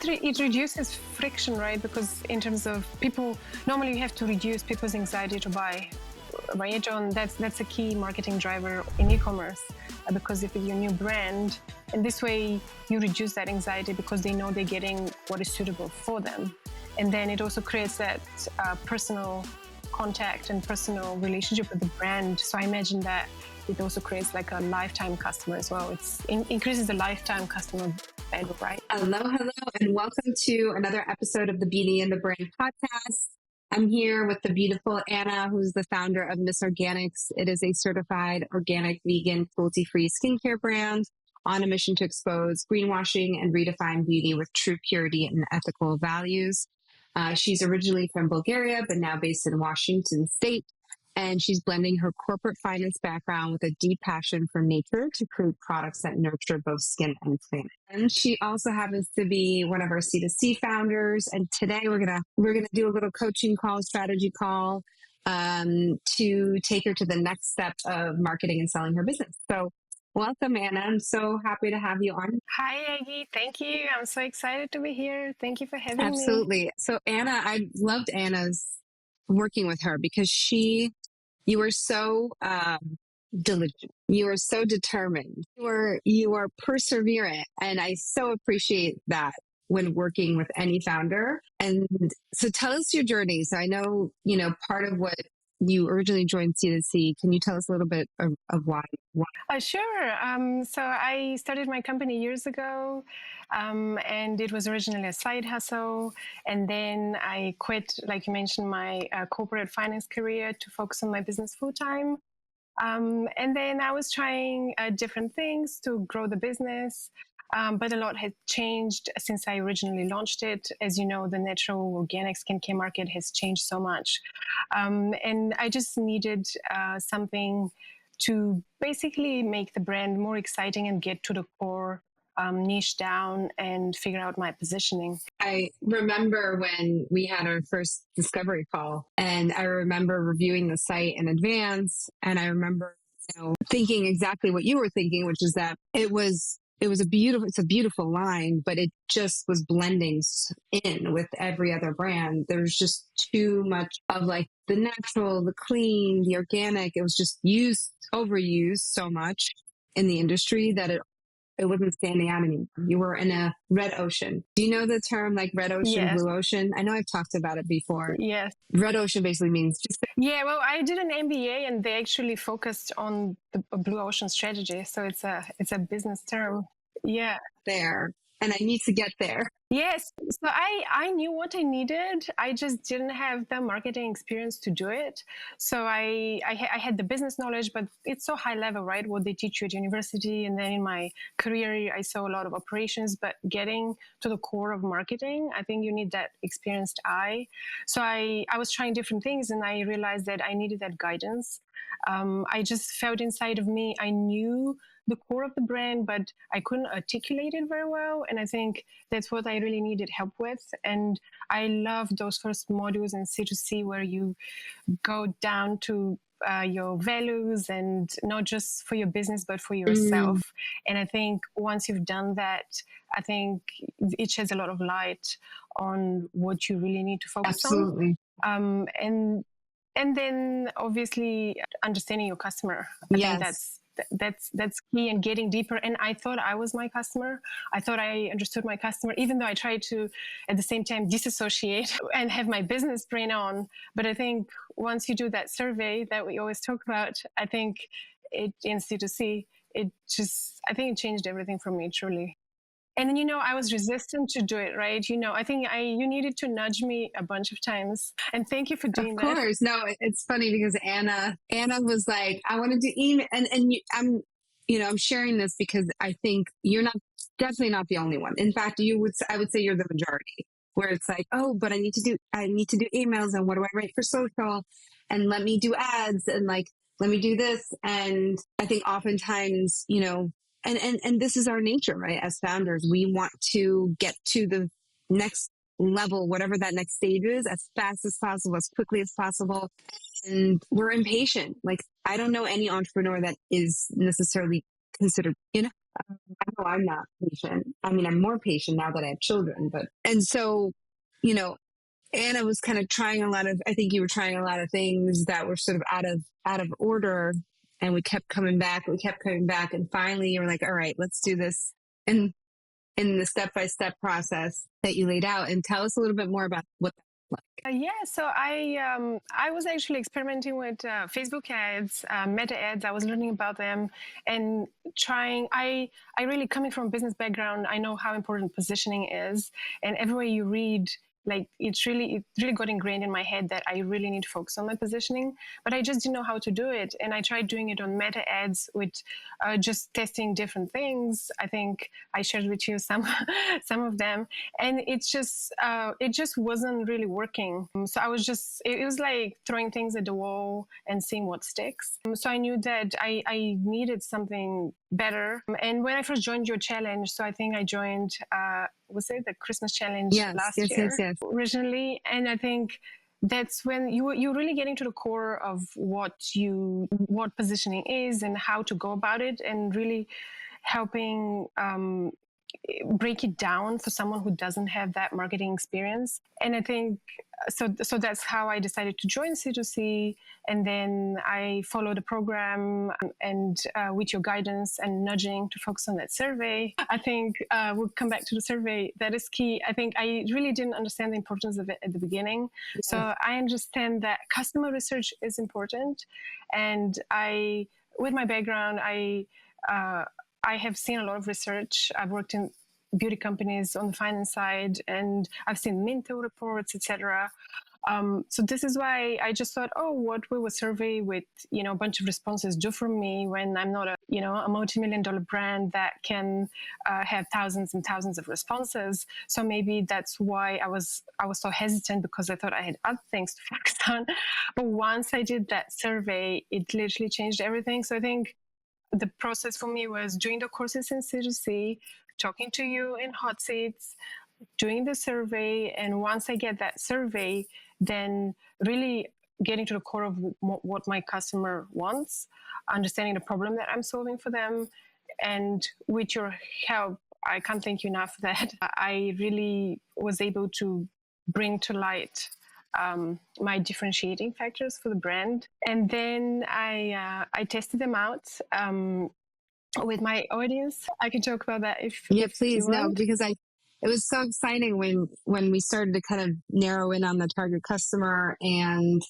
it reduces friction, right? Because in terms of people, normally you have to reduce people's anxiety to buy, right? John, that's a key marketing driver in e-commerce, because if it's your new brand, and this way you reduce that anxiety because they know they're getting what is suitable for them. And then it also creates that personal contact and personal relationship with the brand. So I imagine that it also creates like a lifetime customer as well. It increases the lifetime customer value, right? Hello, and welcome to another episode of the Beauty and the Brand podcast. I'm here with the beautiful Anna, who's the founder of Miss Organics. It is a certified organic, vegan, cruelty-free skincare brand on a mission to expose greenwashing and redefine beauty with true purity and ethical values. She's originally from Bulgaria, but now based in Washington State. And she's blending her corporate finance background with a deep passion for nature to create products that nurture both skin and planet. And she also happens to be one of our C2C founders. And today we're gonna do a little coaching call, strategy call, to take her to the next step of marketing and selling her business. So welcome, Anna. I'm so happy to have you on. Hi, Aggie. Thank you. I'm so excited to be here. Thank you for having me. Absolutely. So Anna, I loved Anna's working with her because you were so diligent. You were so determined. You are perseverant. And I so appreciate that when working with any founder. And so tell us your journey. So I know, part of what you originally joined C2C. Can you tell us a little bit of why? Sure. So I started my company years ago, and it was originally a side hustle. And then I quit, like you mentioned, my corporate finance career to focus on my business full time. And then I was trying different things to grow the business. But a lot has changed since I originally launched it. As you know, the natural organic skincare market has changed so much. And I just needed something to basically make the brand more exciting and get to the core, niche down and figure out my positioning. I remember when we had our first discovery call, and I remember reviewing the site in advance. And I remember, thinking exactly what you were thinking, which is that it's a beautiful line, but it just was blending in with every other brand. There's just too much of like the natural, the clean, the organic. It was just overused so much in the industry that it wasn't standing out anymore. You were in a red ocean. Do you know the term like red ocean, Yes. blue ocean? I know I've talked about it before. Yes. Red ocean basically means just... Yeah, well, I did an MBA and they actually focused on the blue ocean strategy. So it's a business term. Yeah. There. And I need to get there. Yes. So I knew what I needed. I just didn't have the marketing experience to do it. So I had the business knowledge, but it's so high level, right? What they teach you at university. And then in my career, I saw a lot of operations, but getting to the core of marketing, I think you need that experienced eye. So I was trying different things and I realized that I needed that guidance. I just felt inside of me, I knew the core of the brand, but I couldn't articulate it very well. And I think that's what I really needed help with. And I love those first modules in C2C where you go down to your values and not just for your business, but for yourself. And I think once you've done that, I think it sheds a lot of light on what you really need to focus Absolutely. on. And then obviously understanding your customer. I think that's key, and getting deeper. And I thought I was my customer. I thought I understood my customer, even though I tried to at the same time disassociate and have my business brain on. But I think once you do that survey that we always talk about, I think in C2C, I think it changed everything for me, truly. And then, I was resistant to do it, right? I think you needed to nudge me a bunch of times. And thank you for doing that. Of course. No, it's funny because Anna was like, I want to do email. And I'm sharing this because I think you're definitely not the only one. In fact, I would say you're the majority, where it's like, oh, but I need to do emails, and what do I write for social? And let me do ads, and like, let me do this. And I think oftentimes, and this is our nature, right? As founders, we want to get to the next level, whatever that next stage is, as fast as possible, as quickly as possible. And we're impatient. Like, I don't know any entrepreneur that is necessarily considered, I know I'm not patient. I mean, I'm more patient now that I have children, but, and so, you know, Anna was kind of trying a lot of, I think you were trying a lot of things that were sort of out of order. And we kept coming back. We kept coming back. And finally you were like, all right, let's do this. And in the step-by-step process that you laid out, and tell us a little bit more about what that's like. Yeah, so I was actually experimenting with Facebook ads, Meta ads. I was learning about them and trying. I really, coming from a business background, I know how important positioning is, and everywhere you read, like it really got ingrained in my head that I really need to focus on my positioning, but I just didn't know how to do it. And I tried doing it on Meta ads with just testing different things. I think I shared with you some some of them, and it just wasn't really working. So I was just, it was like throwing things at the wall and seeing what sticks. So I knew that I needed something better. And when I first joined your challenge, so I think I joined was it the Christmas challenge last year originally, and I think that's when you're really getting to the core of what positioning is and how to go about it, and really helping break it down for someone who doesn't have that marketing experience. And I think so that's how I decided to join C2C, and then I followed the program, and with your guidance and nudging to focus on that survey. I think we'll come back to the survey. That is key. I think I really didn't understand the importance of it at the beginning. Yes. So I understand that customer research is important, and with my background, I have seen a lot of research. I've worked in beauty companies on the finance side, and I've seen Minto reports, etc. So this is why I just thought, oh, what will a survey with a bunch of responses do for me when I'm not a multi-million-dollar brand that can have thousands and thousands of responses? So maybe that's why I was so hesitant, because I thought I had other things to focus on. But once I did that survey, it literally changed everything. So I think the process for me was doing the courses in C2C, talking to you in hot seats, doing the survey. And once I get that survey, then really getting to the core of what my customer wants, understanding the problem that I'm solving for them. And with your help, I can't thank you enough that I really was able to bring to light my differentiating factors for the brand. And then I tested them out with my audience. I can talk about that if please, you want. No, because it was so exciting when we started to kind of narrow in on the target customer, and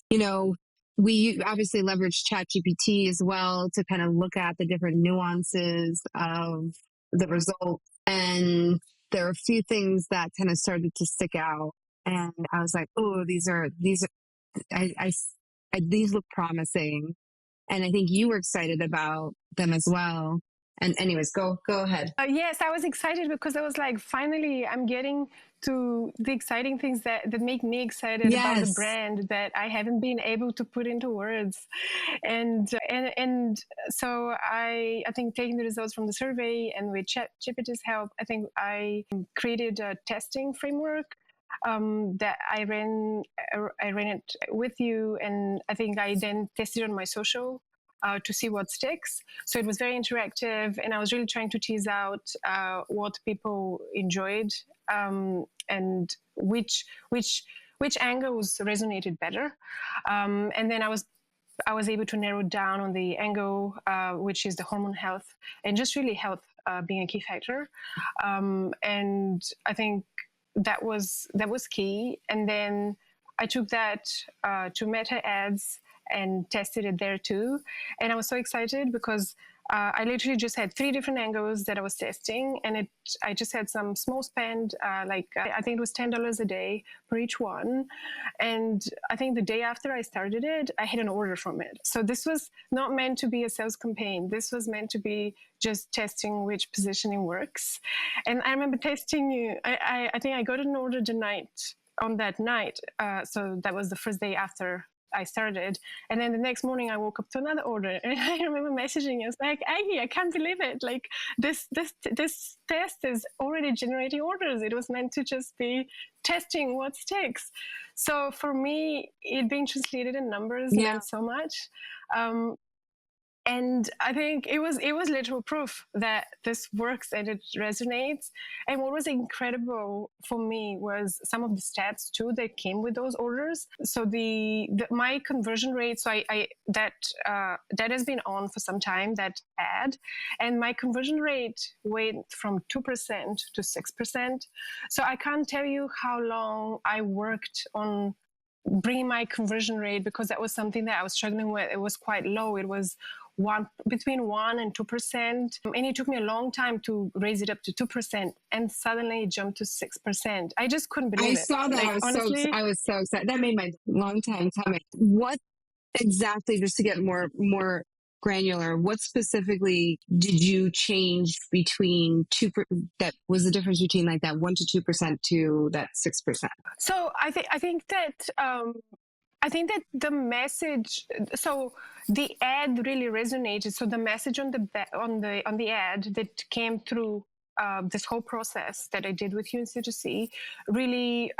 we obviously leveraged ChatGPT as well to kind of look at the different nuances of the result. And there are a few things that kind of started to stick out, and I was like, oh, these look promising, and I think you were excited about them as well. And anyways, go ahead. Yes, I was excited because I was like, finally, I'm getting to the exciting things that make me excited about the brand that I haven't been able to put into words. And so I think taking the results from the survey and with ChatGPT's help, I think I created a testing framework that I ran it with you, and I think I then tested on my social to see what sticks. So it was very interactive, and I was really trying to tease out what people enjoyed and which angles resonated better. And then I was able to narrow down on the angle, which is the hormone health, and just really health being a key factor. And I think that was key. And then I took that to Meta ads and tested it there too. And I was so excited because I literally just had 3 different angles that I was testing, and I just had some small spend, I think it was $10 a day for each one. And I think the day after I started it, I had an order from it. So this was not meant to be a sales campaign. This was meant to be just testing which positioning works. And I remember testing, I think I got an order on that night. So that was the first day after I started. And then the next morning I woke up to another order, and I remember messaging you. I was like, Aggie, I can't believe it. Like this test is already generating orders. It was meant to just be testing what sticks. So for me, it being translated in numbers meant so much. And I think it was literal proof that this works and it resonates. And what was incredible for me was some of the stats too that came with those orders. So my conversion rate, so I that has been on for some time, that ad, and my conversion rate went from 2% to 6%. So I can't tell you how long I worked on bringing my conversion rate, because that was something that I was struggling with. It was quite low. It was between 1% and 2%. And it took me a long time to raise it up to 2%. And suddenly it jumped to 6%. I just couldn't believe it. I saw that. Like, honestly, I was so excited. That made my long time coming. What exactly, just to get more granular, what specifically did you change between that was the difference between like that 1% to 2% to that 6%? So I think that the message, so the ad really resonated. So the message on the ad that came through this whole process that I did with you in C2C really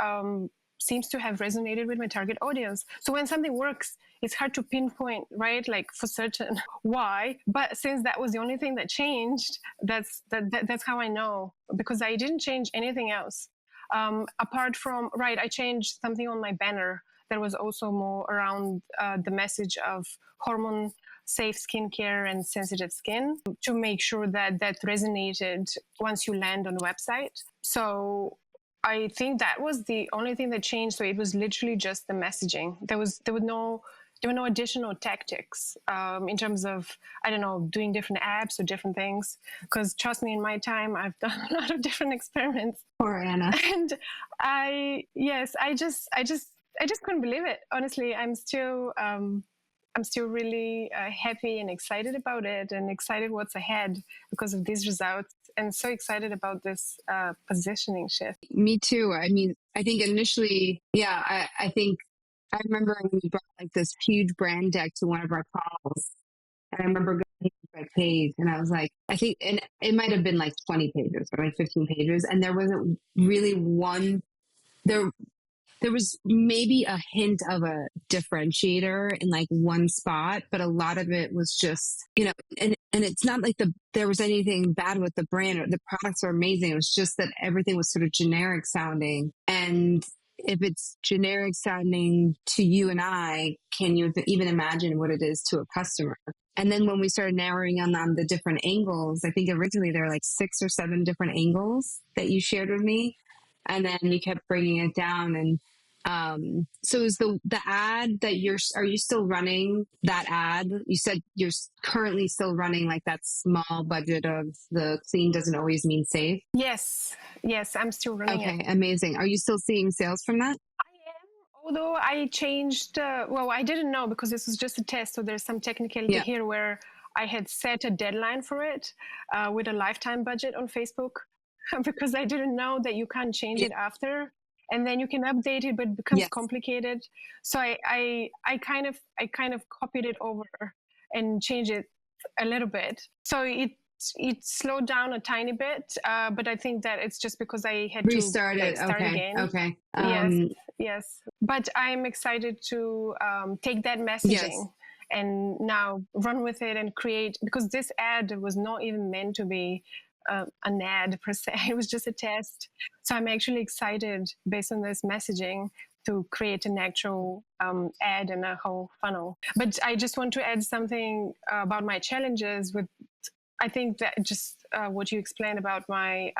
seems to have resonated with my target audience. So when something works, it's hard to pinpoint, right? Like for certain why. But since that was the only thing that changed, that's how I know, because I didn't change anything else. Apart from, I changed something on my banner that was also more around the message of hormone-safe skincare and sensitive skin, to make sure that resonated once you land on the website. So I think that was the only thing that changed. So it was literally just the messaging. There were no additional tactics in terms of, I don't know, doing different apps or different things. Because trust me, in my time, I've done a lot of different experiments. Poor Anna. And I just couldn't believe it. Honestly, I'm still really happy and excited about it, and excited what's ahead because of these results, and so excited about this positioning shift. Me too. I mean, I think initially, I think I remember when we brought like this huge brand deck to one of our calls, and I remember going by page, and I was like, I think, and it might have been like 20 pages or like 15 pages, and there wasn't really one there. There was maybe a hint of a differentiator in like one spot, but a lot of it was just, and it's not like there was anything bad with the brand or the products are amazing. It was just that everything was sort of generic sounding. And if it's generic sounding to you and I, can you even imagine what it is to a customer? And then when we started narrowing on the different angles, I think originally there were like 6 or 7 different angles that you shared with me. And then you kept bringing it down. And so is the ad that are you still running that ad? You said you're currently still running like that small budget of the clean doesn't always mean safe. Yes, I'm still running it. Okay, amazing. Are you still seeing sales from that? I am, although I changed, I didn't know because this was just a test. So there's some technicality here where I had set a deadline for it with a lifetime budget on Facebook. Because I didn't know that you can't change it after, and then you can update it, but it becomes complicated. So I kind of copied it over and changed it a little bit. So it slowed down a tiny bit, but I think that it's just because I had to start again. Okay. Yes. But I'm excited to take that messaging and now run with it and create, because this ad was not even meant to be an ad per se. It was just a test. So I'm actually excited, based on this messaging, to create an actual ad and a whole funnel. But I just want to add something about my challenges with, I think that just what you explained about my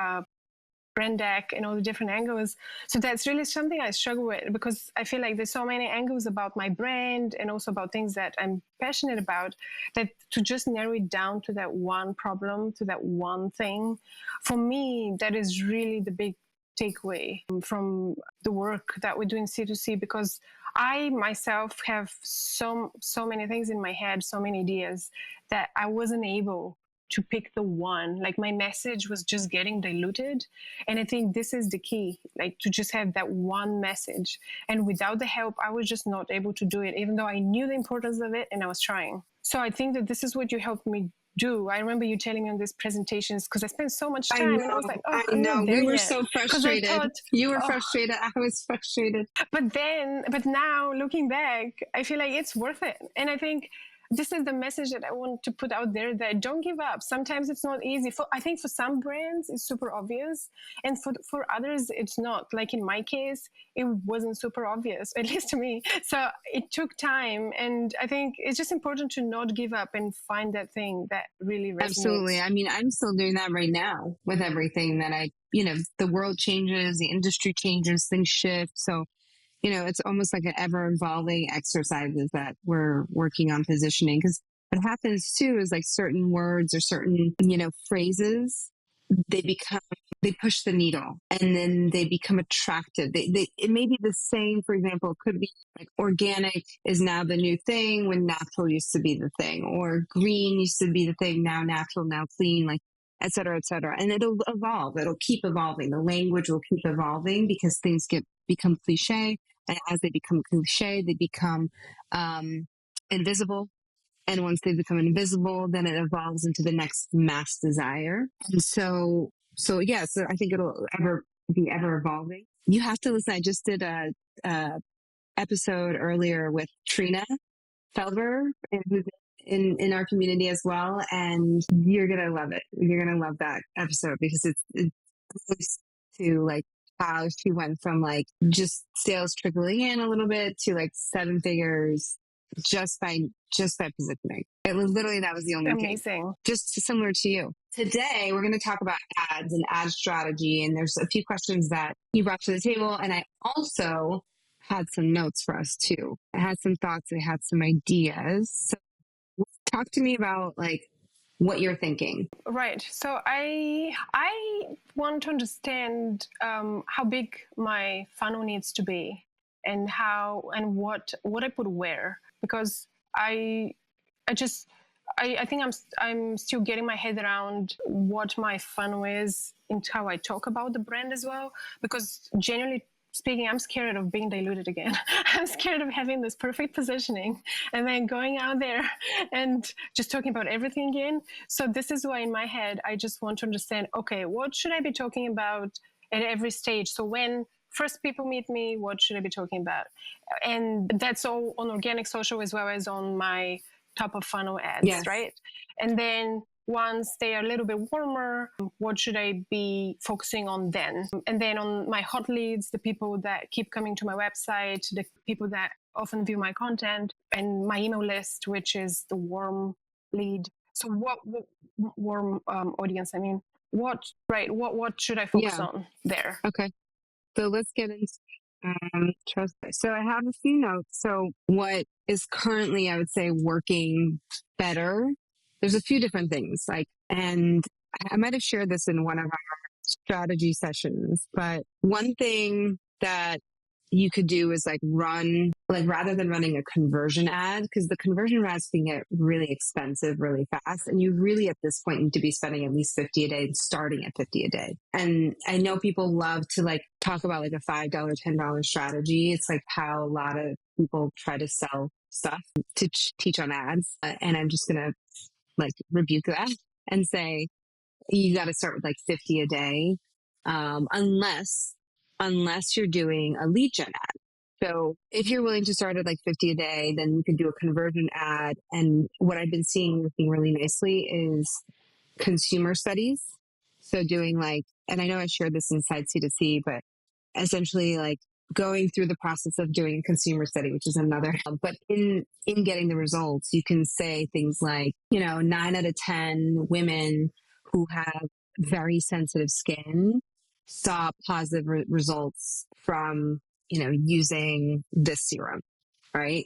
brand deck and all the different angles. So that's really something I struggle with, because I feel like there's so many angles about my brand and also about things that I'm passionate about, that to just narrow it down to that one problem, to that one thing, for me, that is really the big takeaway from the work that we do in C2C, because I myself have so many things in my head, so many ideas, that I wasn't able to pick the one. Like, my message was just getting diluted. And I think this is the key, like, to just have that one message. And without the help, I was just not able to do it, even though I knew the importance of it and I was trying. So I think that this is what you helped me do. I remember you telling me on these presentations, because I spent so much time, and I was like, oh, I know. We were so frustrated. You were frustrated. I was frustrated. But now looking back, I feel like it's worth it. And I think this is the message that I want to put out there, that don't give up. Sometimes it's not easy. I think for some brands, it's super obvious. And for others, it's not. Like in my case, it wasn't super obvious, at least to me. So it took time. And I think it's just important to not give up and find that thing that really resonates. Absolutely. I mean, I'm still doing that right now with everything that the world changes, the industry changes, things shift. So, it's almost like an ever evolving exercises that we're working on positioning. Because what happens too is like certain words or certain, phrases, they push the needle and then they become attractive. It may be the same, for example, it could be like organic is now the new thing when natural used to be the thing, or green used to be the thing, now natural, now clean, like et cetera, et cetera. And it'll evolve. It'll keep evolving. The language will keep evolving because things become cliche. And as they become cliche, they become invisible. And once they become invisible, then it evolves into the next mass desire. And so I think it'll be ever evolving. You have to listen. I just did a episode earlier with Trina Felber, who's in our community as well. And you're going to love it. You're going to love that episode because it's close to like how she went from like just sales trickling in a little bit to like 7 figures just by positioning. It was literally, that was the only amazing thing. Just similar to you. Today, we're going to talk about ads and ad strategy. And there's a few questions that you brought to the table. And I also had some notes for us too. I had some thoughts. I had some ideas. So talk to me about like what you're thinking. Right. So I want to understand how big my funnel needs to be, and what I put where, because I think I'm still getting my head around what my funnel is and how I talk about the brand as well. Because generally speaking, I'm scared of being diluted again. I'm scared of having this perfect positioning and then going out there and just talking about everything again. So this is why in my head, I just want to understand, okay, what should I be talking about at every stage? So when first people meet me, what should I be talking about? And that's all on organic social as well as on my top of funnel ads, yes. Right? And then once they are a little bit warmer, what should I be focusing on then? And then on my hot leads, the people that keep coming to my website, the people that often view my content, and my email list, which is the warm lead. So what warm audience, I mean, what should I focus on there? Okay. So let's get into trust. So I have a few notes. So what is currently, I would say, working better? There's a few different things, and I might have shared this in one of our strategy sessions, but one thing that you could do is rather than running a conversion ad, because the conversion ads can get really expensive really fast. And you really at this point need to be spending at least 50 a day, starting at 50 a day. And I know people love to talk about a $5, $10 strategy. It's how a lot of people try to sell stuff to teach on ads. And I'm just going to rebuke that and say, you got to start with 50 a day. Unless you're doing a lead gen ad. So if you're willing to start at 50 a day, then you can do a conversion ad. And what I've been seeing working really nicely is consumer studies. So doing and I know I shared this inside C2C, but essentially going through the process of doing a consumer study, which is another, but in getting the results, you can say things 9 out of 10 women who have very sensitive skin saw positive results from, using this serum, right?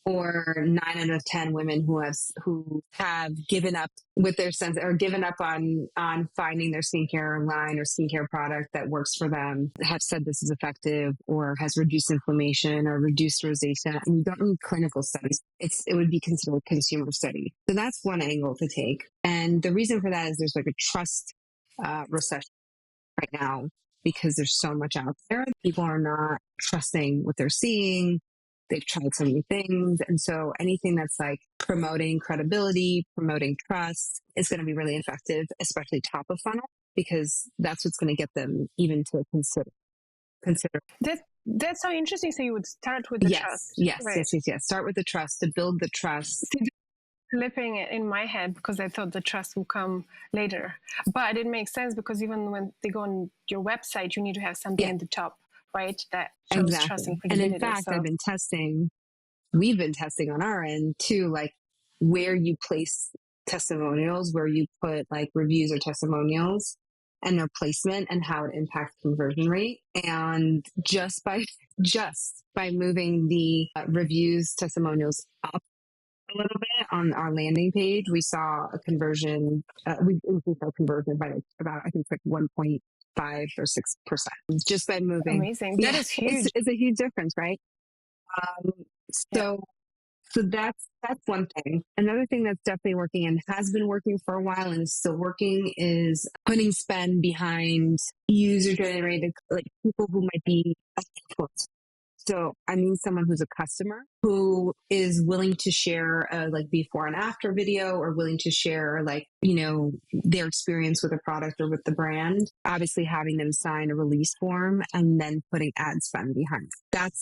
Or 9 out of 10 women who have given up with their sense or given up on finding their skincare line or skincare product that works for them have said this is effective or has reduced inflammation or reduced rosacea. And you don't need clinical studies. It would be considered a consumer study. So that's one angle to take. And the reason for that is there's a trust recession right now because there's so much out there. People are not trusting what they're seeing. They've tried so many things. And so anything that's promoting credibility, promoting trust is going to be really effective, especially top of funnel, because that's what's going to get them even to consider. That's so interesting. So you would start with the trust. Yes, right? Yes. Start with the trust to build the trust. flipping it in my head because I thought the trust will come later. But it makes sense because even when they go on your website, you need to have something Yeah, in the top, right? That shows trust and exactly. And in credibility. fact, So we've been testing on our end too, like where you place testimonials, where you put like reviews or testimonials and their placement and how it impacts conversion rate. And just by moving the reviews, testimonials up a little bit on our landing page, we saw a conversion, we increased our conversion by about, I think it's like 1.5 or 6% just by moving. amazing. That Yeah, is huge. it's a huge difference, right? Um, Yeah. so so that's one thing. Another thing that's definitely working and has been working for a while and is still working is putting spend behind user generated, like people who might be experts. So I mean someone who's a customer who is willing to share a like before and after video or willing to share like, you know, their experience with a product or with the brand, obviously having them sign a release form and then putting ad spend behind it.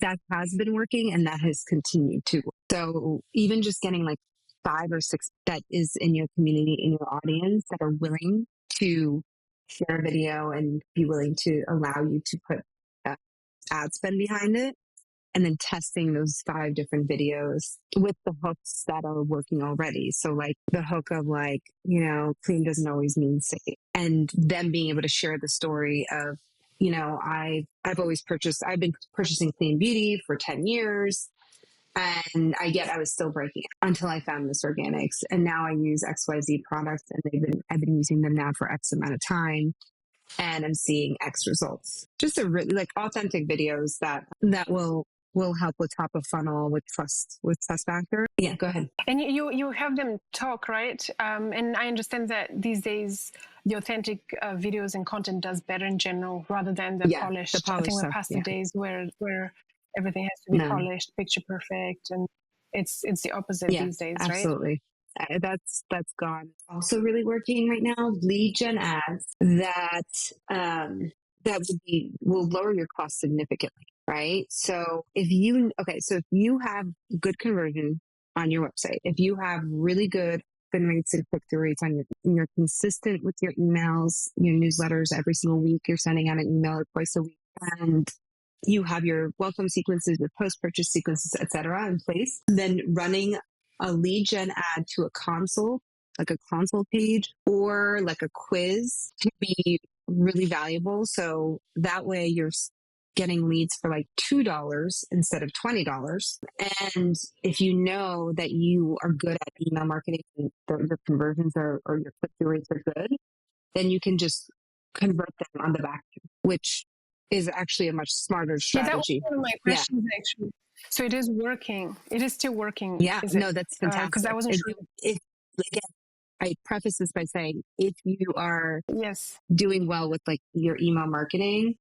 That has been working and that has continued to. So even just getting like 5 or 6 that is in your community, in your audience that are willing to share a video and be willing to allow you to put uh, ad spend behind it. And then testing those 5 different videos with the hooks that are working already. So like the hook of like, you know, clean doesn't always mean safe. And them being able to share the story of, you know, I've been purchasing clean beauty for 10 years. And I was still breaking it until I found Miss Organics. And now I use XYZ products and I've been using them now for X amount of time and I'm seeing X results. Just a really like authentic videos that will help with top of funnel with trust factor. Yeah, go ahead. And you have them talk, right? And I understand that these days the authentic videos and content does better in general rather than the Yeah, the polished. I think polished we're stuff. past the Yeah, days where everything has to be no, polished, picture perfect, and it's the opposite yeah, these days, right? absolutely. That's gone. Also, really working right now. Lead gen ads that will lower your cost significantly, right? So so if you have good conversion on your website, if you have really good open rates and click through rates on you're consistent with your emails, your newsletters every single week, you're sending out an email or twice a week, and you have your welcome sequences, your post purchase sequences, etc., in place, then running a lead gen ad to a console, like a console page or like a quiz can be really valuable. So that way you're getting leads for like $2 instead of $20. And if you know that you are good at email marketing and your conversions or your click-through rates are good, then you can just convert them on the back end, which is actually a much smarter Yeah, that was strategy. one of my Yeah. questions actually. So it is working. It is still working, Yeah. is it? No, that's Because I fantastic. wasn't sure. If, again, I preface this by saying, if you are Yes. doing well with like your email marketing,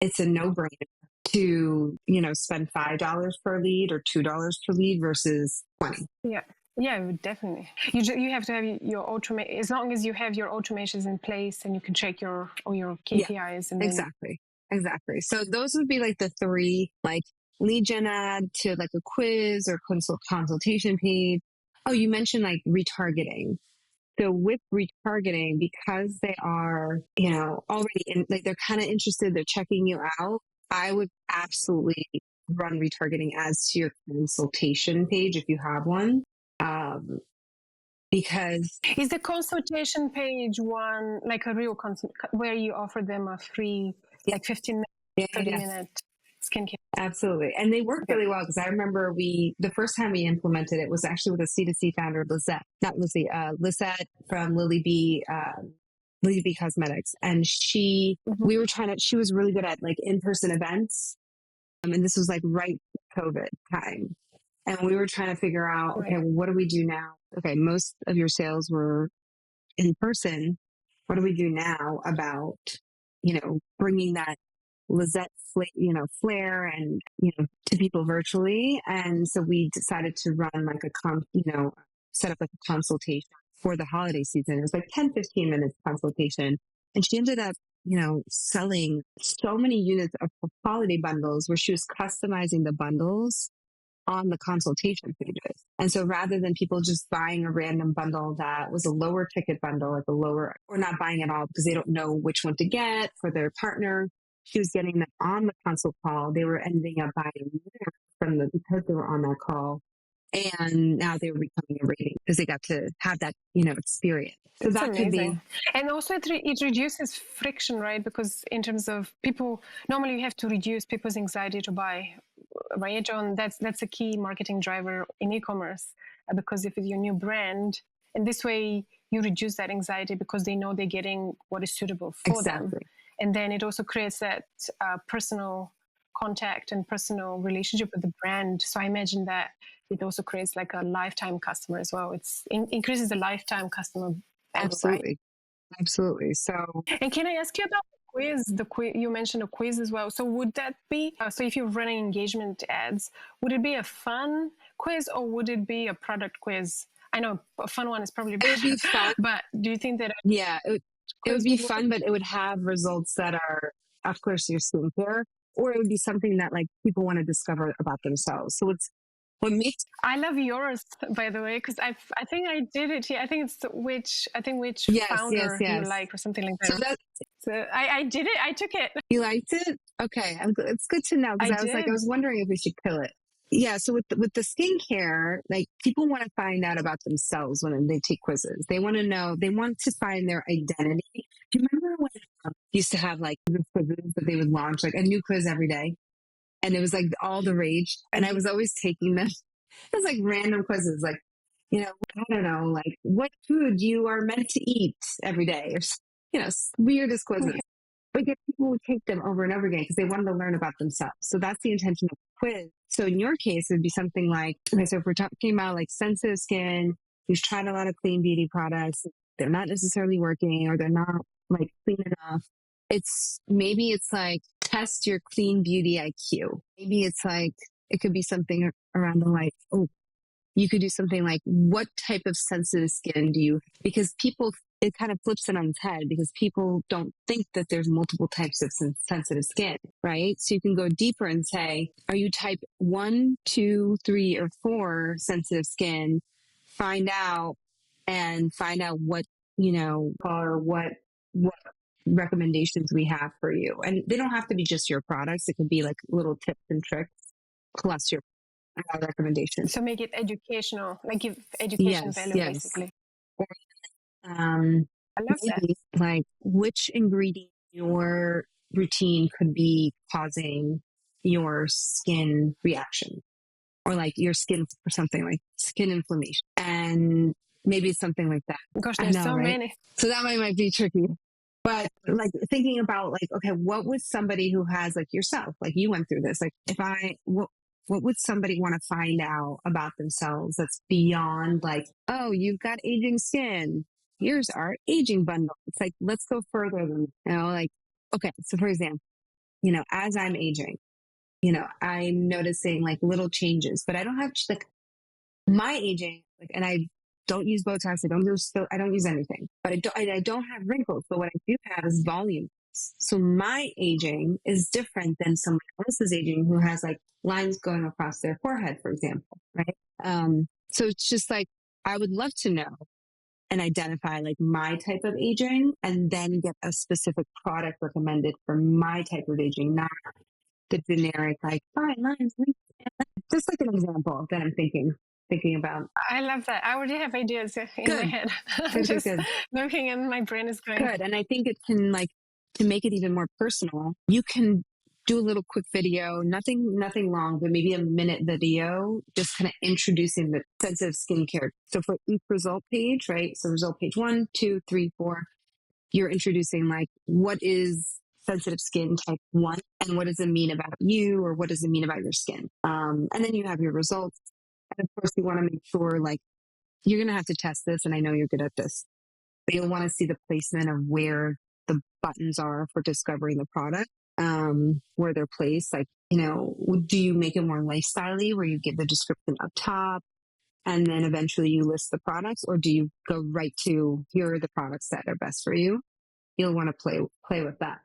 it's a no brainer to, you know, spend $5 per lead or $2 per lead versus 20. Yeah. Yeah, definitely. You have to have your automate as long as you have your automations in place and you can check all your Yeah, KPIs and then exactly. So those would be like the 3, like lead gen ad to like a quiz or consultation page. Oh, you mentioned like retargeting. So with retargeting, because they are, you know, already in, like they're kind of interested, they're checking you out. I would absolutely run retargeting ads to your consultation page if you have one. Because is the consultation page one like a real consult where you offer them a free yeah, like 15 minute, yeah, 30-minute skincare? absolutely. And they work Okay. really well because I remember the first time we implemented it was actually with a C2C founder, Lizette, not Lizzie, Lizette from Lily B Cosmetics. And she was really good at like in-person events. And this was like right COVID time. And we were trying to figure out, okay, Right. well, what do we do now? Okay, most of your sales were in person. What do we do now about, you know, bringing that Lizette, flair and, you know, to people virtually. And so we decided to run like set up like a consultation for the holiday season. It was like 10, 15 minutes consultation. And she ended up, you know, selling so many units of holiday bundles where she was customizing the bundles on the consultation pages. And so rather than people just buying a random bundle that was a lower ticket bundle, like a lower, or not buying at all because they don't know which one to get for their partner, she was getting them on the consult call. They were ending up buying more because they were on that call. And now they were becoming a rating because they got to have that, experience. So It's that amazing. could be. And also it reduces friction, right? Because in terms of people, normally you have to reduce people's anxiety to buy, right, John? That's a key marketing driver in e-commerce, because if it's your new brand, and this way you reduce that anxiety because they know they're getting what is suitable for them. And then it also creates that personal contact and personal relationship with the brand. So I imagine that it also creates like a lifetime customer as well. It's increases the lifetime customer value. Absolutely. Right? Absolutely. So, and can I ask you about the quiz? You mentioned a quiz as well. So would that be, so if you're running engagement ads, would it be a fun quiz or would it be a product quiz? I know a fun one is probably better. It would be fun. But do you think that? Yeah, it would be fun, but it would have results that are, of course, your skincare, or it would be something that like people want to discover about themselves. So it's what makes. I love yours, by the way, because I think I did it here. I think it's which founder you like or something like that. So I did it. I took it. You liked it? Okay, it's good to know because I was wondering if we should kill it. Yeah, so with the skincare, like people want to find out about themselves when they take quizzes. They want to know, they want to find their identity. Do you remember when used to have like quizzes that they would launch, like a new quiz every day? And it was like all the rage. And I was always taking them. It was like random quizzes, like, I don't know, like what food you are meant to eat every day, or, weirdest quizzes. But yet people would take them over and over again because they wanted to learn about themselves. So that's the intention of the quiz. So in your case, it would be something like, okay, so if we're talking about like sensitive skin, you've tried a lot of clean beauty products, they're not necessarily working or they're not like clean enough. Maybe it's like test your clean beauty IQ. Maybe it's like, it could be something around the like, you could do something like, what type of sensitive skin do you, because it kind of flips it on its head because people don't think that there's multiple types of sensitive skin, right? So you can go deeper and say, are you type 1, 2, 3, or 4 sensitive skin? Find out what, or what recommendations we have for you. And they don't have to be just your products. It could be like little tips and tricks plus your recommendations. So make it educational, like give education value, basically. I love that. Like which ingredient in your routine could be causing your skin reaction, or like your skin or something like skin inflammation, and maybe something like that. Gosh, there's so many. So that might be tricky. But like thinking about like, okay, what would somebody who has like yourself, like you went through this, like what would somebody want to find out about themselves that's beyond like, oh, you've got aging skin. Here's our aging bundle. It's like, let's go further than, like, okay. So for example, as I'm aging, I'm noticing like little changes, but I don't have like my aging, like, and I don't use Botox. I don't use anything, but I don't have wrinkles. But what I do have is volume. So my aging is different than someone else's aging who has like lines going across their forehead, for example, right? So it's just like, I would love to know and identify like my type of aging and then get a specific product recommended for my type of aging, not the generic, like fine lines. Just like an example that I'm thinking about. I love that. I already have ideas in my head. Just looking and my brain is going. Good. And I think it can like, to make it even more personal, you can do a little quick video, nothing long, but maybe a minute video, just kind of introducing the sensitive skincare. So for each result page, right? So result page 1, 2, 3, 4, you're introducing like, what is sensitive skin type 1 and what does it mean about you, or what does it mean about your skin? And then you have your results. And of course you want to make sure like, you're going to have to test this. And I know you're good at this, but you'll want to see the placement of where the buttons are for discovering the product, where they're placed. Like, do you make it more lifestyle-y where you give the description up top and then eventually you list the products, or do you go right to here are the products that are best for you? You'll want to play with that.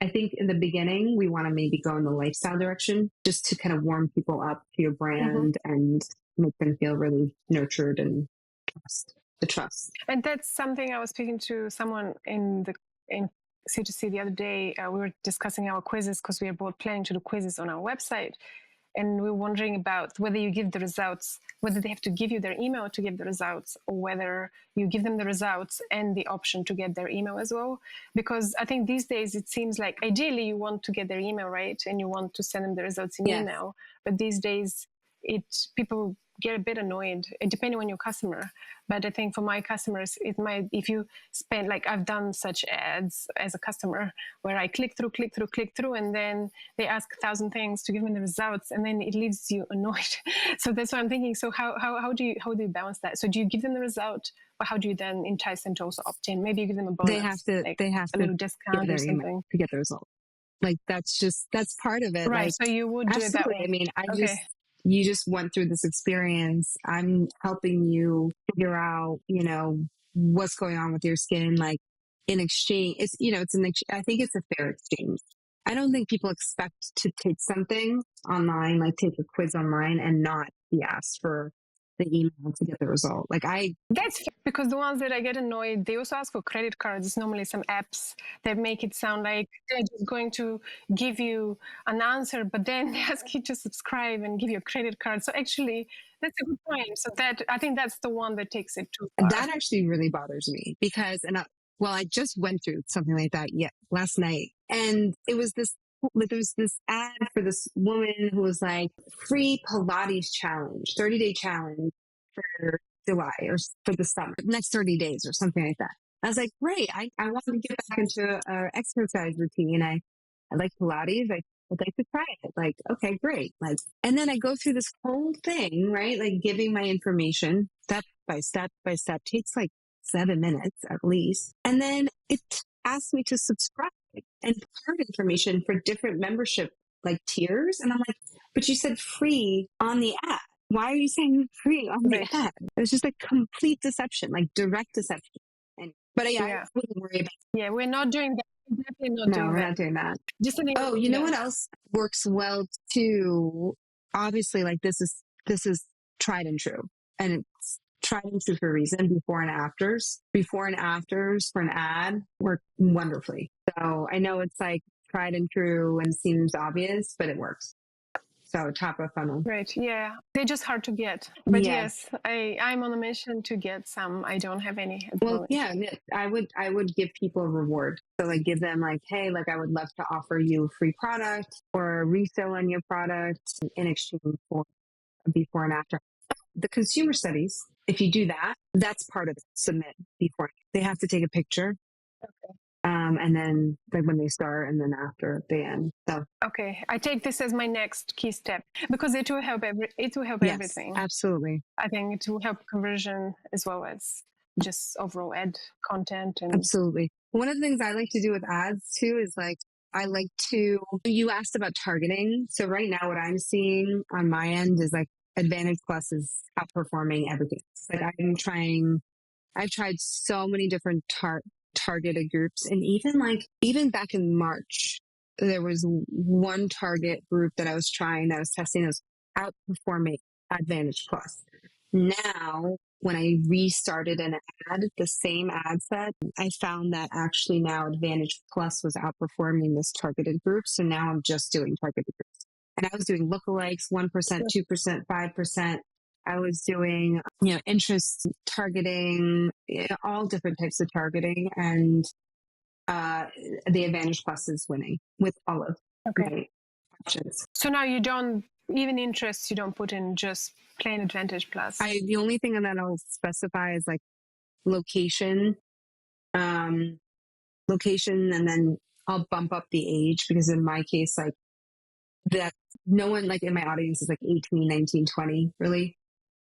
I think in the beginning, we want to maybe go in the lifestyle direction just to kind of warm people up to your brand and make them feel really nurtured and trust. And that's something I was speaking to someone in C2C the other day. We were discussing our quizzes because we are both planning to do quizzes on our website. And we were wondering about whether you give the results, whether they have to give you their email to give the results, or whether you give them the results and the option to get their email as well. Because I think these days it seems like ideally you want to get their email, right? And you want to send them the results in email. But these days people get a bit annoyed, depending on your customer. But I think for my customers, it might, if you spend, like I've done such ads as a customer where I click through, and then they ask 1,000 things to give me the results, and then it leaves you annoyed. So that's what I'm thinking. So how do you balance that? So do you give them the result, or how do you then entice them to also opt in? Maybe you give them a bonus. They have a little discount or something to get the result. Like that's part of it. Right. Like, so you would do it that way. I mean, you just went through this experience. I'm helping you figure out, what's going on with your skin. Like in exchange, I think it's a fair exchange. I don't think people expect to take something online, like take a quiz online and not be asked for the email to get the result. That's because the ones that I get annoyed, they also ask for credit cards. It's normally some apps that make it sound like they're just going to give you an answer, but then they ask you to subscribe and give you a credit card. So actually, that's a good point. So I think that's the one that takes it too far. That actually really bothers me because, I just went through something like that last night, and it was there was this ad for this woman who was like free Pilates challenge, 30-day challenge for July or for the summer, next 30 days or something like that. I was like, great. I want to get back into an exercise routine. I like Pilates. I'd like to try it. Like, okay, great. Like, and then I go through this whole thing, right? Like giving my information step by step by step, takes like 7 minutes at least. And then it asked me to subscribe and card information for different membership like tiers. And I'm like, but you said free on the app. Why are you saying free on the app? It was just like complete deception, like direct deception. But I wouldn't worry about it. Yeah, we're not doing that. Definitely not doing that. You know what else works well too? Obviously, like this is tried and true. And it's tried and true for a reason. Before and afters for an ad work wonderfully. So I know it's like tried and true and seems obvious, but it works. So top of funnel. Right. Yeah. They're just hard to get. But yes, I'm on a mission to get some. I don't have any. Well, yeah, I would give people a reward. So like give them like, hey, like I would love to offer you a free product or a resale on your product in exchange for before and after. The consumer studies, if you do that, that's part of it. Submit before. They have to take a picture. Okay. And then like when they start and then after they end. So okay, I take this as my next key step because it will help everything. Absolutely. I think it will help conversion as well as just overall ad content. And absolutely. One of the things I like to do with ads too is like you asked about targeting. So right now what I'm seeing on my end is like Advantage Plus is outperforming everything. Like I've tried so many different targeted groups. And even back in March, there was one target group that I was testing, that was outperforming Advantage Plus. Now, when I restarted an ad, the same ad set, I found that actually now Advantage Plus was outperforming this targeted group. So now I'm just doing targeted groups. And I was doing lookalikes, 1%, 2%, 5%. I was doing, interest targeting, all different types of targeting. And the Advantage Plus is winning with all of my options. So now you don't, even interest, you don't put in just plain Advantage Plus? The only thing that I'll specify is like location, and then I'll bump up the age because in my case, like that no one like in my audience is like 18, 19, 20, really.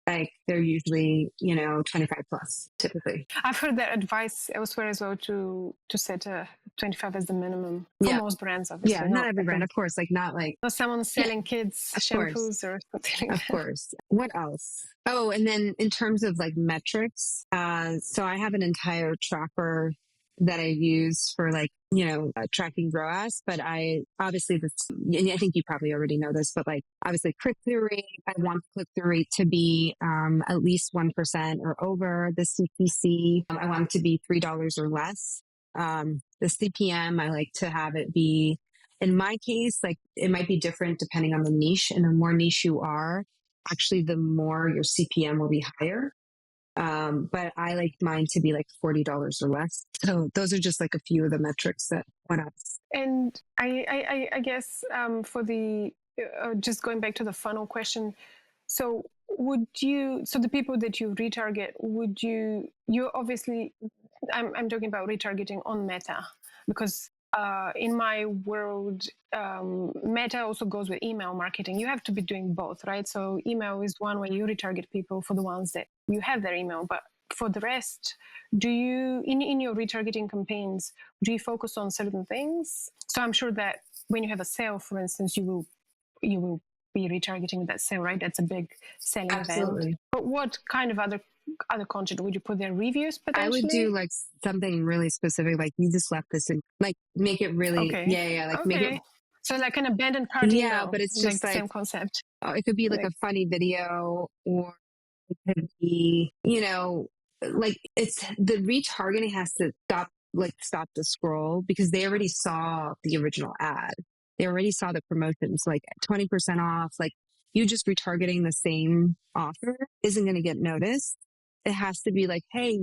Like they're usually, 25 plus typically. I've heard that advice elsewhere as well to set a 25 as the minimum for most brands, obviously. Yeah, not every brand, of course. Like not like someone selling kids shampoos or something. Of course. What else? Oh, and then in terms of like metrics, so I have an entire tracker that I use for like, tracking ROAS, but I obviously and I think you probably already know this, but like obviously click-through rate, I want click-through rate to be at least 1% or over. The CPC, I want it to be $3 or less. The CPM, I like to have it be, in my case, like it might be different depending on the niche, and the more niche you are, actually the more your CPM will be higher. But I like mine to be like $40 or less. So those are just like a few of the metrics that went up. And I guess for the just going back to the funnel question, so so the people that you retarget, you obviously, I'm talking about retargeting on Meta, because in my world, Meta also goes with email marketing. You have to be doing both, right? So email is one way you retarget people for the ones that you have their email, but for the rest, do you, in your retargeting campaigns, do you focus on certain things? So I'm sure that when you have a sale, for instance, you will be retargeting that sale, right? That's a big selling Absolutely. event. But what kind of other content would you put there? Reviews potentially? I would do like something really specific, like you just left this in, like make it really, okay. like make it. So like an abandoned cart email, but it's just like the same concept. It could be like a funny video, or it could be, like it's the retargeting has to stop the scroll, because they already saw the original ad. They already saw the promotions, like 20% off, like you just retargeting the same offer isn't going to get noticed. It has to be like, hey,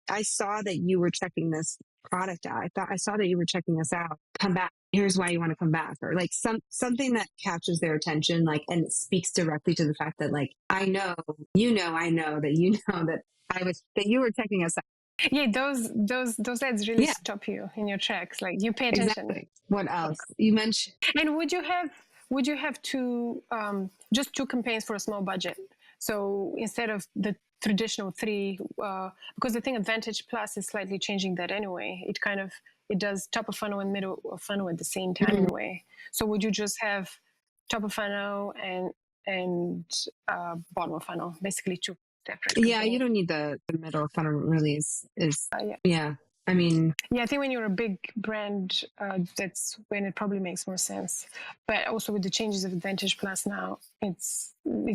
I saw that you were checking this product out. I saw that you were checking this out. Come back. Here's why you want to come back. Or like something that captures their attention, like, and it speaks directly to the fact that like, I know that that you were checking us out. Yeah, those ads really stop you in your tracks. Like you pay attention. Exactly. What else? You mentioned. And would you have just two campaigns for a small budget? So instead of the traditional three, because the thing Advantage Plus is slightly changing that anyway. It does top of funnel and middle of funnel at the same time anyway. So would you just have top of funnel and bottom of funnel, basically two separate campaigns? Yeah, you don't need the middle of funnel really is yeah. I mean, yeah, I think when you're a big brand, that's when it probably makes more sense. But also with the changes of Advantage Plus now, it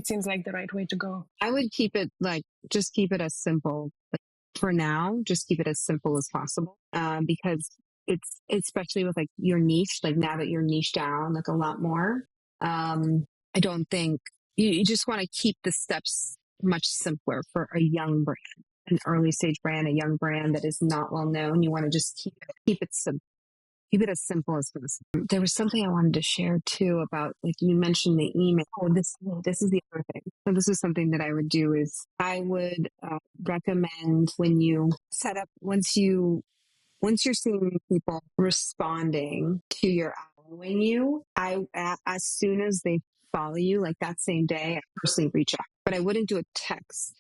seems like the right way to go. I would keep it just keep it as simple. Like, for now, just keep it as simple as possible. Because it's, especially with like your niche, like now that you're niche down like a lot more, I don't think you just want to keep the steps much simpler for a young brand. An early stage brand, a young brand that is not well known. You want to just keep it simple. Keep it as simple as possible. There was something I wanted to share too about, like you mentioned the email. Oh, this is the other thing. So this is something that I would do is I would recommend when you set up, once you're seeing people responding to your following you, as soon as they follow you, like that same day, I personally reach out. But I wouldn't do a text.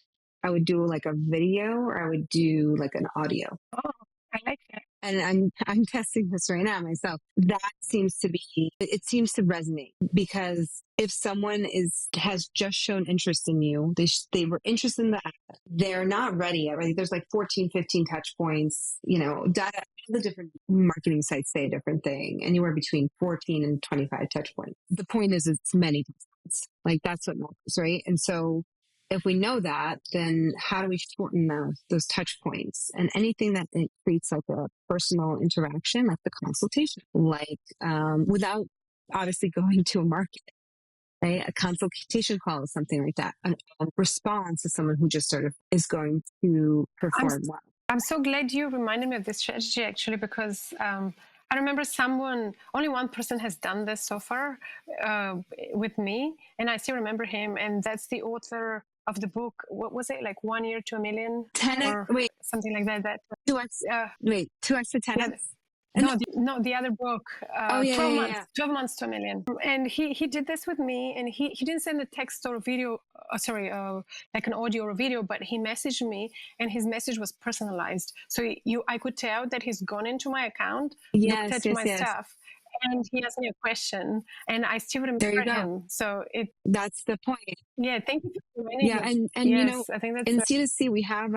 I would do like a video, or I would do like an audio. Oh, I like that. And I'm testing this right now myself. That seems to resonate, because if someone has just shown interest in you, they were interested in the app, they're not ready yet, right? There's like 14, 15 touch points, data, the different marketing sites say a different thing, anywhere between 14 and 25 touch points. The point is it's many touch points. Like that's what matters, right? And so if we know that, then how do we shorten those touch points? And anything that creates like a personal interaction, like the consultation, like without obviously going to a market, right? A consultation call is something like that. A response to someone who just sort of is going to perform well. I'm so glad you reminded me of this strategy, actually, because I remember only one person has done this so far with me, and I still remember him, and that's the author of the book. What was it, like 1 year to $1 million? 10x, wait, something like that. 2x, 2x to 10x. No, the other book, 12 months to $1 million. And he did this with me, and he didn't send a text or a video, like an audio or a video, but he messaged me, and his message was personalized. So I could tell that he's gone into my account, looked at my stuff, and he asked me a question, and I still There you remember go. him. So That's the point. yeah, thank you for reminding Yeah, me. and you know, Yes, I think that's in C2C we have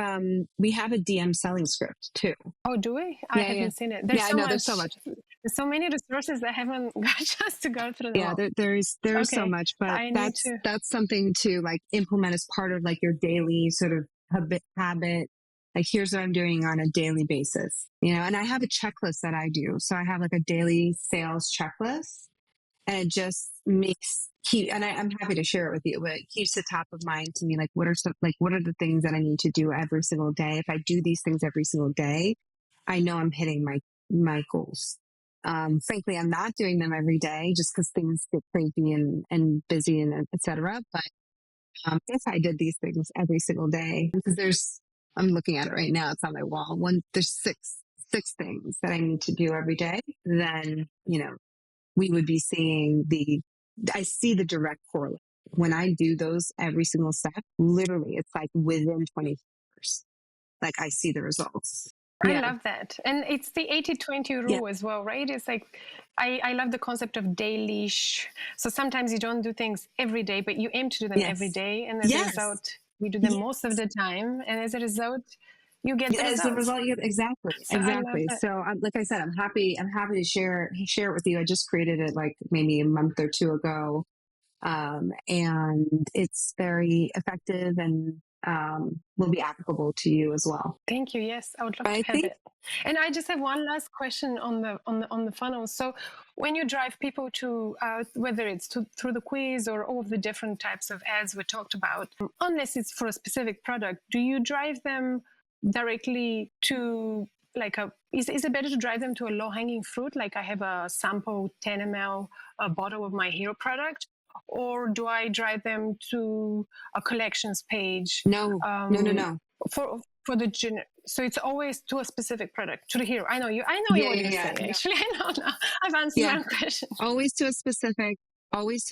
a DM selling script too. oh, do we? I Yeah, yeah. haven't seen it. Yeah, I know there's so much. There's so many resources I haven't got a chance to go through them Yeah, all. there's so Okay, much, but I need to. that's something to like implement as part of like your daily sort of habit. Like, here's what I'm doing on a daily basis, you know, and I have a checklist that I do. So I have like a daily sales checklist, and it just and I'm happy to share it with you, but it keeps it top of mind to me. Like, what are the things that I need to do every single day? If I do these things every single day, I know I'm hitting my goals. Frankly, I'm not doing them every day just because things get crazy and busy and et cetera. But if I did these things every single day, because I'm looking at it right now, it's on my wall. There's six things that I need to do every day. Then, you know, we would be seeing I see the direct correlate. When I do those every single step, literally, it's like within 24 hours, like I see the results. I Yeah. love that. And it's the 80-20 rule as well, right? It's like, I love the concept of daily. So sometimes you don't do things every day, but you aim to do them every day. And as a result, you do them most of the time. And as a result, you get the results. As a result, exactly. So exactly. So like I said, I'm happy to share it with you. I just created it like maybe a month or two ago. And it's very effective and will be applicable to you as well. Thank you. Yes, I would love to have it. And I just have one last question on the funnel. So when you drive people to whether it's through the quiz or all of the different types of ads we talked about, unless it's for a specific product, do you drive them directly to is it better to drive them to a low-hanging fruit, like I have a sample 10 ml bottle of my hero product? Or do I drive them to a collections page? No. For the so it's always to a specific product, to the hero. I know you. I know what you're saying. Actually, I know now. I've answered my question. Always to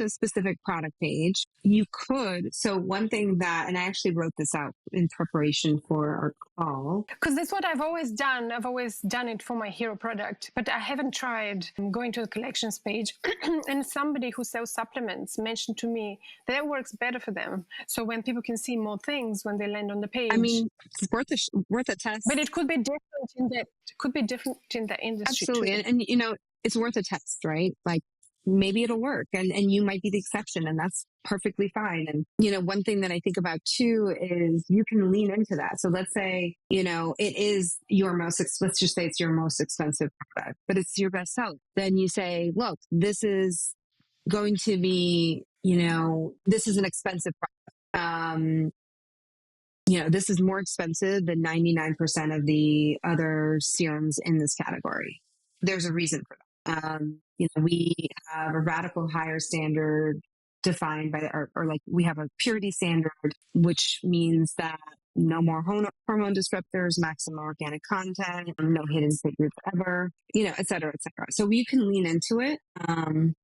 a specific product page. You could. So one thing that, and I actually wrote this out in preparation for our call. Because that's what I've always done. I've always done it for my hero product, but I haven't tried going to the collections page. And somebody who sells supplements mentioned to me that works better for them. So when people can see more things when they land on the page. I mean, it's worth a test. But it could be different in that. Could be different in the industry. Absolutely, too. and you know, it's worth a test, right? Like, maybe it'll work and you might be the exception, and that's perfectly fine. And, you know, one thing that I think about too is you can lean into that. So let's say, you know, let's just say it's your most expensive product, but it's your best seller. Then you say, look, this is going to be, you know, this is an expensive product. You know, this is more expensive than 99% of the other serums in this category. There's a reason for that. You know, we have a radical higher standard defined by, or like we have a purity standard, which means that no more hormone disruptors, maximum organic content, no hidden secrets ever, you know, et cetera, et cetera. So you can lean into it. And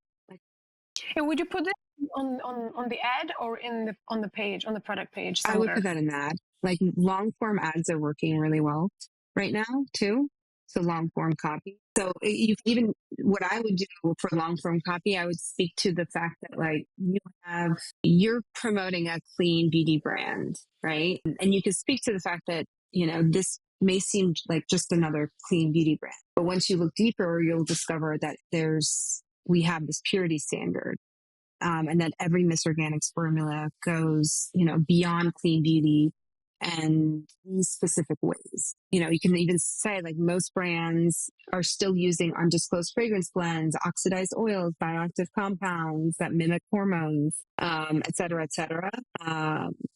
would you put it on the ad or on the page, on the product page somewhere? I would put that in the ad. Like, long form ads are working really well right now too. So long form copy. So even what I would do for long form copy, I would speak to the fact that like you're promoting a clean beauty brand, right? And you can speak to the fact that, you know, this may seem like just another clean beauty brand, but once you look deeper, you'll discover that we have this purity standard. And that every Miss Organics formula goes, you know, beyond clean beauty and in specific ways. You know, you can even say like most brands are still using undisclosed fragrance blends, oxidized oils, bioactive compounds that mimic hormones, et cetera, et cetera.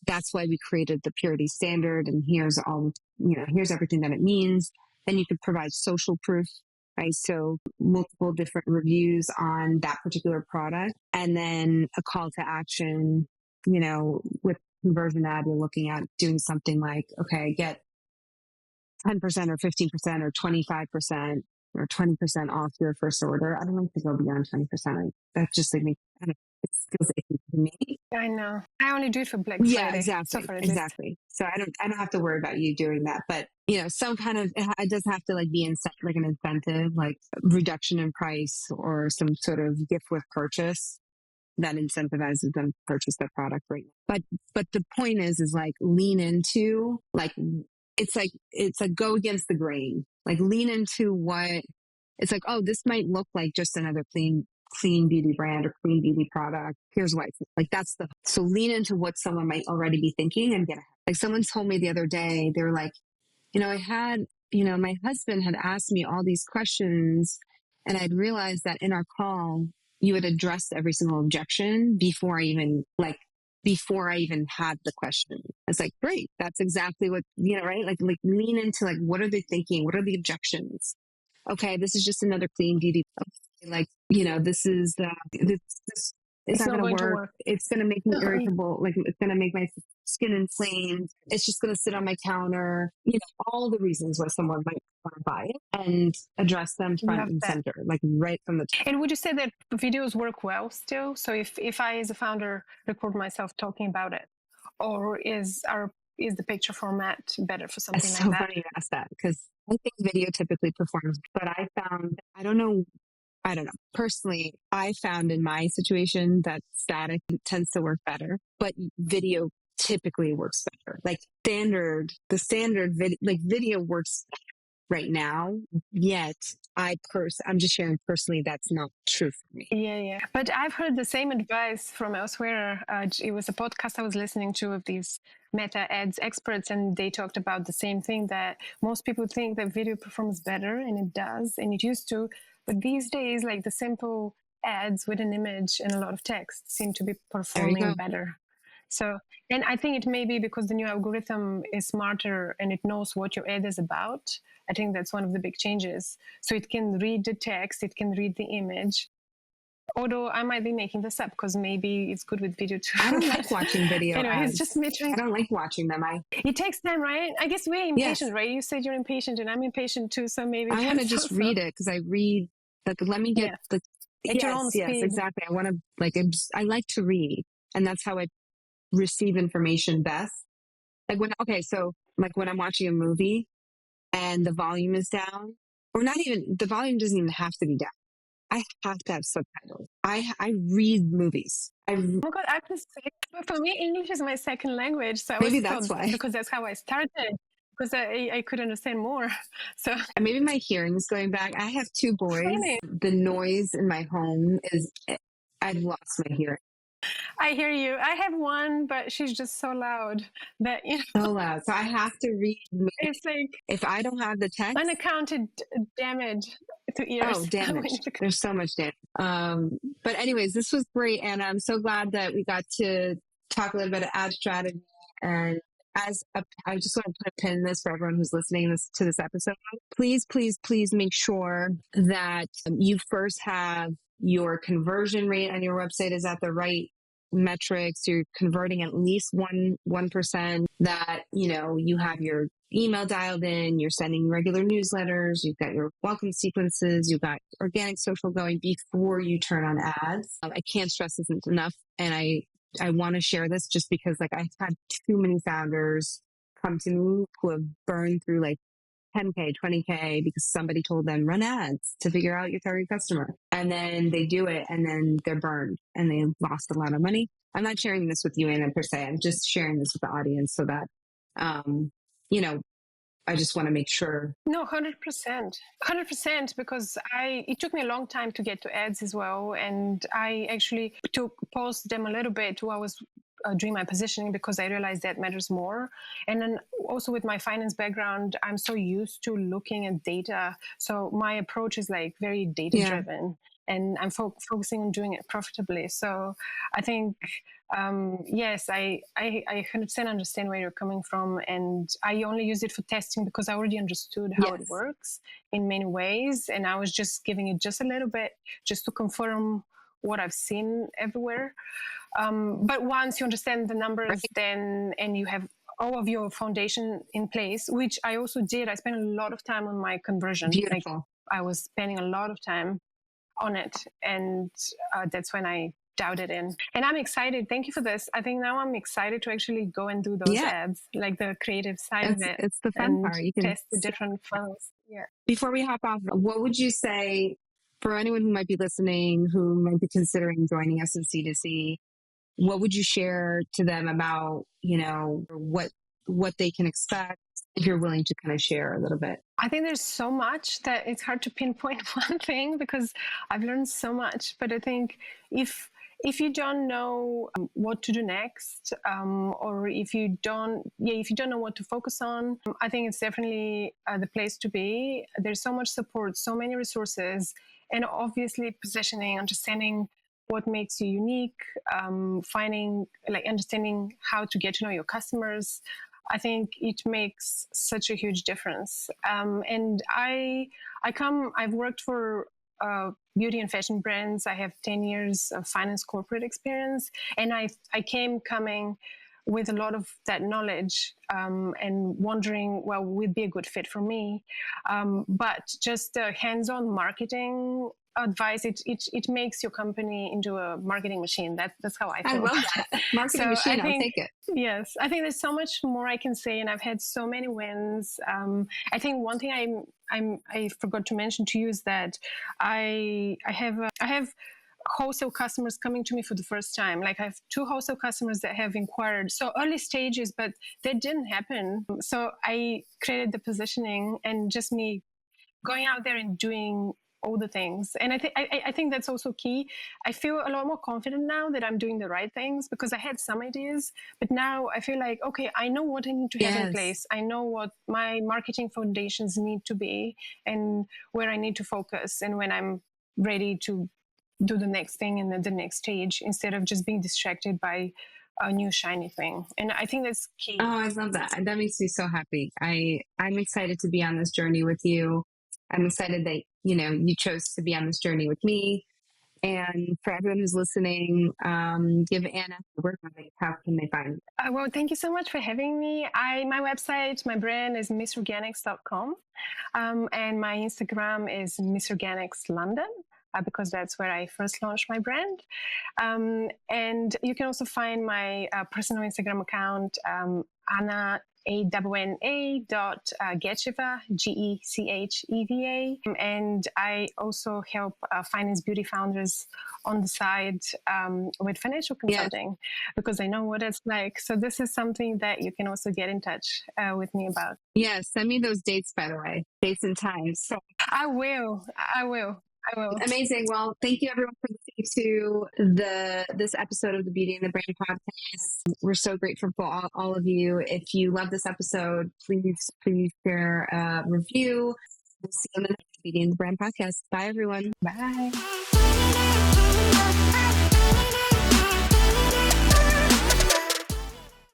That's why we created the purity standard. And here's everything that it means. Then you could provide social proof, right? So multiple different reviews on that particular product, and then a call to action, you know, with conversion ad, you're looking at doing something like, okay, get 10% or 15% or 25% or 20% off your first order. I don't like to go beyond 20%. That's just like, it feels icky to me. I know. I only do it for Black Friday. Yeah, exactly. So I don't have to worry about you doing that, but some kind of, it does have to like be like an incentive, like reduction in price or some sort of gift with purchase that incentivizes them to purchase their product right now. But the point is like lean into like, it's like go against the grain, like lean into what it's like. Oh, this might look like just another clean beauty brand or clean beauty product. Here's why. Like so lean into what someone might already be thinking and get ahead. Like someone told me the other day, they were like, I had, my husband had asked me all these questions and I'd realized that in our call, you had addressed every single objection before I even had the question. It's like, great. That's exactly what, right? Like lean into like, what are they thinking? What are the objections? Okay. This is just another clean beauty. Like, this is, this is It's not not going to going to work. work. It's going to make me irritable. Like it's going to make my skin inflamed. It's just going to sit on my counter. All the reasons why someone might want to buy it and address them front Love and that. center, like right from the top. And would you say that videos work well still? So if I, as a founder, record myself talking about it, or is the picture format better for something It's like so that? funny you ask that because I think video typically performs, but I found, I don't know. Personally, I found in my situation that static tends to work better, but video typically works better. Like the standard video works right now, yet I'm just sharing personally, that's not true for me. Yeah. But I've heard the same advice from elsewhere. It was a podcast I was listening to of these meta ads experts, and they talked about the same thing, that most people think that video performs better, and it does, and it used to. But these days, like the simple ads with an image and a lot of text seem to be performing better. So, and I think it may be because the new algorithm is smarter and it knows what your ad is about. I think that's one of the big changes. So it can read the text, it can read the image. Although I might be making this up because maybe it's good with video too. I don't like watching video anyway, ads. it's just me trying. I don't like watching them. It takes time, right? I guess we're impatient, right? You said you're impatient and I'm impatient too. So maybe I want to just read it because I read, like, let me get the, at your own speed. Yes, exactly. I want to, I like to read, and that's how I receive information best. Like when I'm watching a movie and the volume is down, or not even, the volume doesn't even have to be down. I have to have subtitles. I read movies. Oh my God, I can say, but for me, English is my second language. So maybe that's why. Because that's how I started, because I could understand more. So and maybe my hearing's going back. I have two boys. Funny. The noise in my home I've lost my hearing. I hear you. I have one, but she's just so loud that, so loud. So I have to read. It's like if I don't have the text, unaccounted damage to ears. Oh, damage. There's so much damage. But anyways, this was great, Anna. I'm so glad that we got to talk a little bit of ad strategy. And I just want to put a pin in this for everyone who's listening to this episode. Please, please, please make sure that you first have your conversion rate on your website is at the right metrics. You're converting at least 1%, that, you have your email dialed in, you're sending regular newsletters, you've got your welcome sequences, you've got organic social going before you turn on ads. I can't stress this enough. And I want to share this just because I've had too many founders come to me who have burned through 10K, 20K because somebody told them run ads to figure out your target customer. And then they do it and then they're burned and they lost a lot of money. I'm not sharing this with you, Anna, per se. I'm just sharing this with the audience so that, I just want to make sure. No, 100%, because it took me a long time to get to ads as well. And I actually paused them a little bit while I was doing my positioning because I realized that matters more. And then also with my finance background, I'm so used to looking at data. So my approach is very data driven. And I'm focusing on doing it profitably. So I think, yes, I 100% understand where you're coming from. And I only use it for testing because I already understood how it works in many ways. And I was just giving it just a little bit just to confirm what I've seen everywhere. But once you understand the numbers, and you have all of your foundation in place, which I also did, I spent a lot of time on my conversion. Beautiful. I was spending a lot of time on it, and that's when I doubted in. And I'm excited. Thank you for this. I think now I'm excited to actually go and do those ads, like the creative side of it. It's the fun and part. You can test the different funnels. Yeah. Before we hop off, what would you say for anyone who might be listening, who might be considering joining us in C2C? What would you share to them about, what they can expect, if you're willing to kind of share a little bit? I think there's so much that it's hard to pinpoint one thing, because I've learned so much. But I think if you don't know what to do next, or if you don't know what to focus on, I think it's definitely the place to be. There's so much support, so many resources, and obviously positioning, understanding what makes you unique, understanding how to get to know your customers. I think it makes such a huge difference. And I've worked for beauty and fashion brands. I have 10 years of finance corporate experience, and I came coming with a lot of that knowledge, and wondering, well, would be a good fit for me. But just hands-on marketing advice, it makes your company into a marketing machine. That's how I feel. I love that. Marketing machine, I'll take it. Yes, I think there's so much more I can say, and I've had so many wins. I think one thing I forgot to mention to you is that I have wholesale customers coming to me for the first time. Like, I have 2 wholesale customers that have inquired. So early stages, but that didn't happen. So I created the positioning, and just me going out there and doing all the things. And I think that's also key. I feel a lot more confident now that I'm doing the right things, because I had some ideas, but now I feel like, okay, I know what I need to have in place. I know what my marketing foundations need to be, and where I need to focus, and when I'm ready to do the next thing and the next stage, instead of just being distracted by a new shiny thing. And I think that's key. Oh, I love that. That makes me so happy. I'm excited to be on this journey with you. I'm excited that, you chose to be on this journey with me. And for everyone who's listening, give Anna a word. How can they find you? Well, thank you so much for having me. My website, my brand is missorganics.com. And my Instagram is missorganicslondon, because that's where I first launched my brand. And you can also find my personal Instagram account, Anna Gecheva, Gecheva. And I also help finance beauty founders on the side with financial consulting, because I know what it's like. So this is something that you can also get in touch with me about. Yes, send me those dates, by the way, dates and times. So I will. Amazing. Well, thank you everyone for listening to this episode of the Beauty and the Brand podcast. We're so grateful for all of you. If you love this episode, please share a review. We'll see you on the next Beauty and the Brand podcast. Bye, everyone. Bye.